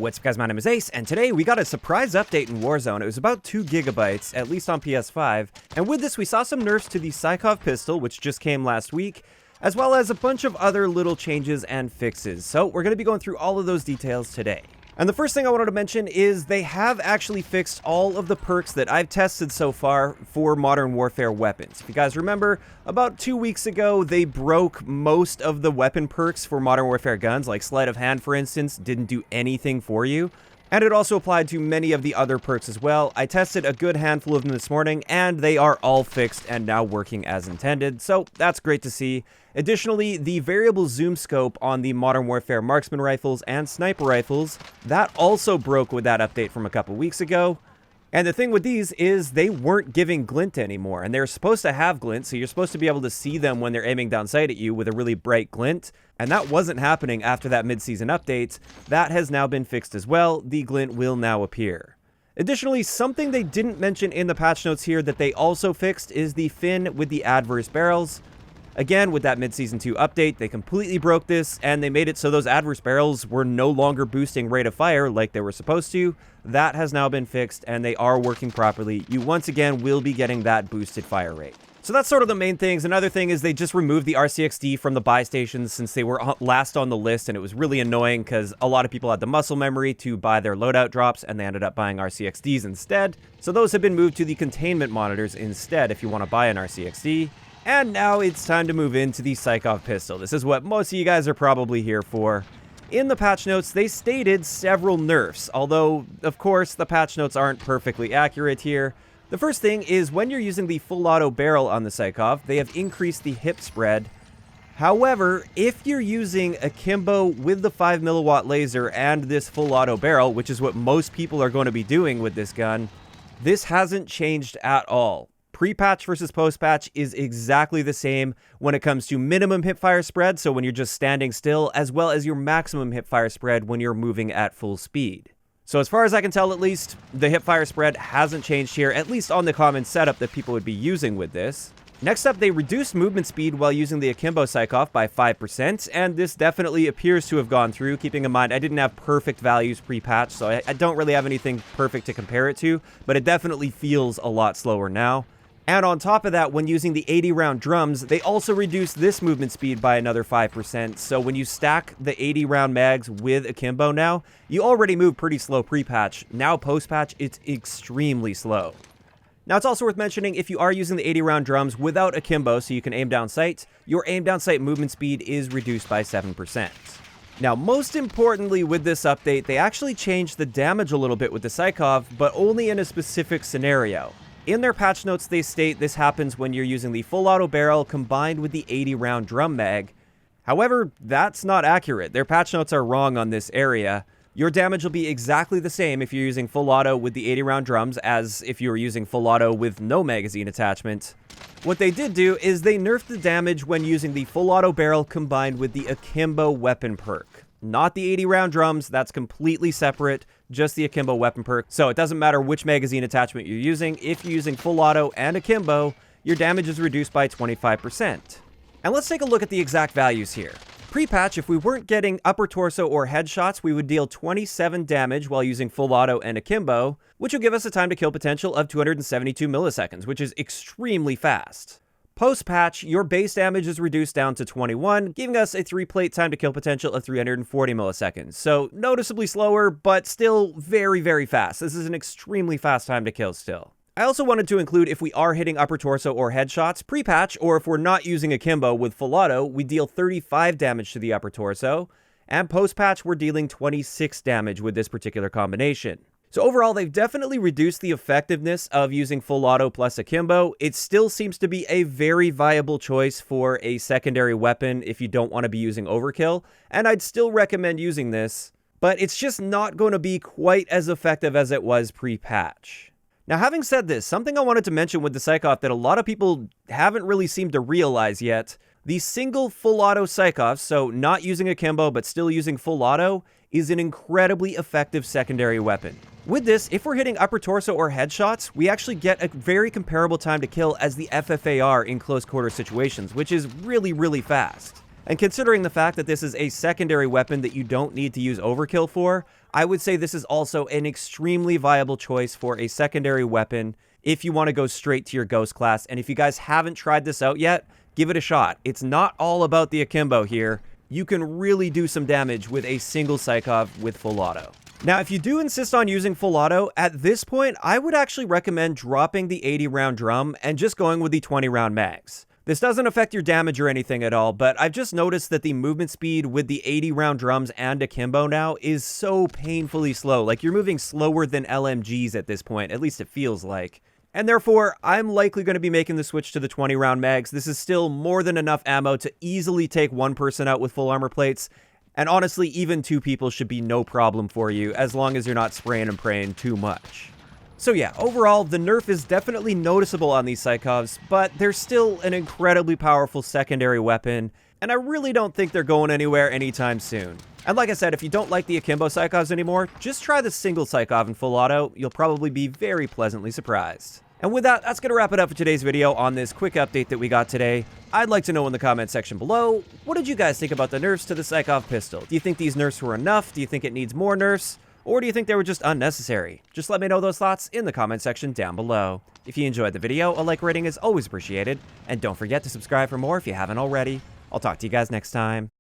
What's up guys, my name is Ace, and today we got a surprise update in Warzone. It was about 2 gigabytes, at least on PS5, and with this we saw some nerfs to the Sykov pistol, which just came last week, as well as a bunch of other little changes and fixes. So we're going to be going through all of those details today. And the first thing I wanted to mention is they have actually fixed all of the perks that I've tested so far for Modern Warfare weapons. If you guys remember, about 2 weeks ago, they broke most of the weapon perks for Modern Warfare guns, like Sleight of Hand, for instance, didn't do anything for you. And it also applied to many of the other perks as well. I tested a good handful of them this morning, and they are all fixed and now working as intended, so that's great to see. Additionally, the variable zoom scope on the Modern Warfare marksman rifles and sniper rifles, that also broke with that update from a couple weeks ago. And the thing with these is they weren't giving glint anymore, and they're supposed to have glint, so you're supposed to be able to see them when they're aiming down sight at you with a really bright glint, and that wasn't happening after that mid-season update. That has now been fixed as well. The glint will now appear. Additionally, something they didn't mention in the patch notes here that they also fixed is the fin with the adverse barrels. Again, with that mid-season 2 update, they completely broke this, and they made it so those adverse barrels were no longer boosting rate of fire like they were supposed to. That has now been fixed, and they are working properly. You once again will be getting that boosted fire rate. So that's sort of the main things. Another thing is they just removed the RCXD from the buy stations since they were last on the list, and it was really annoying because a lot of people had the muscle memory to buy their loadout drops, and they ended up buying RCXDs instead. So those have been moved to the containment monitors instead if you want to buy an RCXD. And now it's time to move into the Sykov pistol. This is what most of you guys are probably here for. In the patch notes, they stated several nerfs, although, of course, the patch notes aren't perfectly accurate here. The first thing is when you're using the full auto barrel on the Sykov, they have increased the hip spread. However, if you're using akimbo with the 5 milliwatt laser and this full auto barrel, which is what most people are going to be doing with this gun, this hasn't changed at all. Pre-patch versus post-patch is exactly the same when it comes to minimum hipfire spread, so when you're just standing still, as well as your maximum hipfire spread when you're moving at full speed. So as far as I can tell at least, the hipfire spread hasn't changed here, at least on the common setup that people would be using with this. Next up, they reduced movement speed while using the akimbo Sykov by 5%, and this definitely appears to have gone through, keeping in mind I didn't have perfect values pre-patch, so I don't really have anything perfect to compare it to, but it definitely feels a lot slower now. And on top of that, when using the 80 round drums, they also reduced this movement speed by another 5%. So when you stack the 80 round mags with akimbo now, you already move pretty slow pre-patch. Now post-patch, it's extremely slow. Now it's also worth mentioning if you are using the 80 round drums without akimbo so you can aim down sight, your aim down sight movement speed is reduced by 7%. Now, most importantly with this update, they actually changed the damage a little bit with the Sykov, but only in a specific scenario. In their patch notes, they state this happens when you're using the full auto barrel combined with the 80 round drum mag. However, that's not accurate. Their patch notes are wrong on this area. Your damage will be exactly the same if you're using full auto with the 80 round drums as if you were using full auto with no magazine attachment. What they did do is they nerfed the damage when using the full auto barrel combined with the akimbo weapon perk. Not the 80 round drums, that's completely separate, just the akimbo weapon perk. So it doesn't matter which magazine attachment you're using, if you're using full auto and akimbo, your damage is reduced by 25%. And let's take a look at the exact values here. Pre-patch, if we weren't getting upper torso or headshots, we would deal 27 damage while using full auto and akimbo, which will give us a time to kill potential of 272 milliseconds, which is extremely fast. Post-patch, your base damage is reduced down to 21, giving us a 3-plate time to kill potential of 340 milliseconds. So noticeably slower, but still very, very fast. This is an extremely fast time to kill still. I also wanted to include if we are hitting upper torso or headshots pre-patch, or if we're not using akimbo with full auto, we deal 35 damage to the upper torso, and post-patch we're dealing 26 damage with this particular combination. So overall, they've definitely reduced the effectiveness of using full auto plus akimbo. It still seems to be a very viable choice for a secondary weapon if you don't want to be using overkill, and I'd still recommend using this, but it's just not going to be quite as effective as it was pre-patch. Now, having said this, something I wanted to mention with the Sykov that a lot of people haven't really seemed to realize yet, the single full auto Sykov, so not using akimbo but still using full auto, is an incredibly effective secondary weapon. With this, if we're hitting upper torso or headshots, we actually get a very comparable time to kill as the FFAR in close quarter situations, which is really, really fast. And considering the fact that this is a secondary weapon that you don't need to use overkill for, I would say this is also an extremely viable choice for a secondary weapon if you want to go straight to your Ghost class. And if you guys haven't tried this out yet, give it a shot. It's not all about the akimbo here. You can really do some damage with a single Sykov with full auto. Now, if you do insist on using full auto, at this point, I would actually recommend dropping the 80-round drum and just going with the 20-round mags. This doesn't affect your damage or anything at all, but I've just noticed that the movement speed with the 80-round drums and akimbo now is so painfully slow. Like, you're moving slower than LMGs at this point, at least it feels like. And therefore, I'm likely going to be making the switch to the 20-round mags. This is still more than enough ammo to easily take one person out with full armor plates. And honestly, even two people should be no problem for you, as long as you're not spraying and praying too much. So yeah, overall, the nerf is definitely noticeable on these Sykovs, but they're still an incredibly powerful secondary weapon, and I really don't think they're going anywhere anytime soon. And like I said, if you don't like the akimbo Sykovs anymore, just try the single Sykov in full auto. You'll probably be very pleasantly surprised. And with that, that's going to wrap it up for today's video on this quick update that we got today. I'd like to know in the comment section below, what did you guys think about the nerfs to the Sykov pistol? Do you think these nerfs were enough? Do you think it needs more nerfs? Or do you think they were just unnecessary? Just let me know those thoughts in the comment section down below. If you enjoyed the video, a like rating is always appreciated. And don't forget to subscribe for more if you haven't already. I'll talk to you guys next time.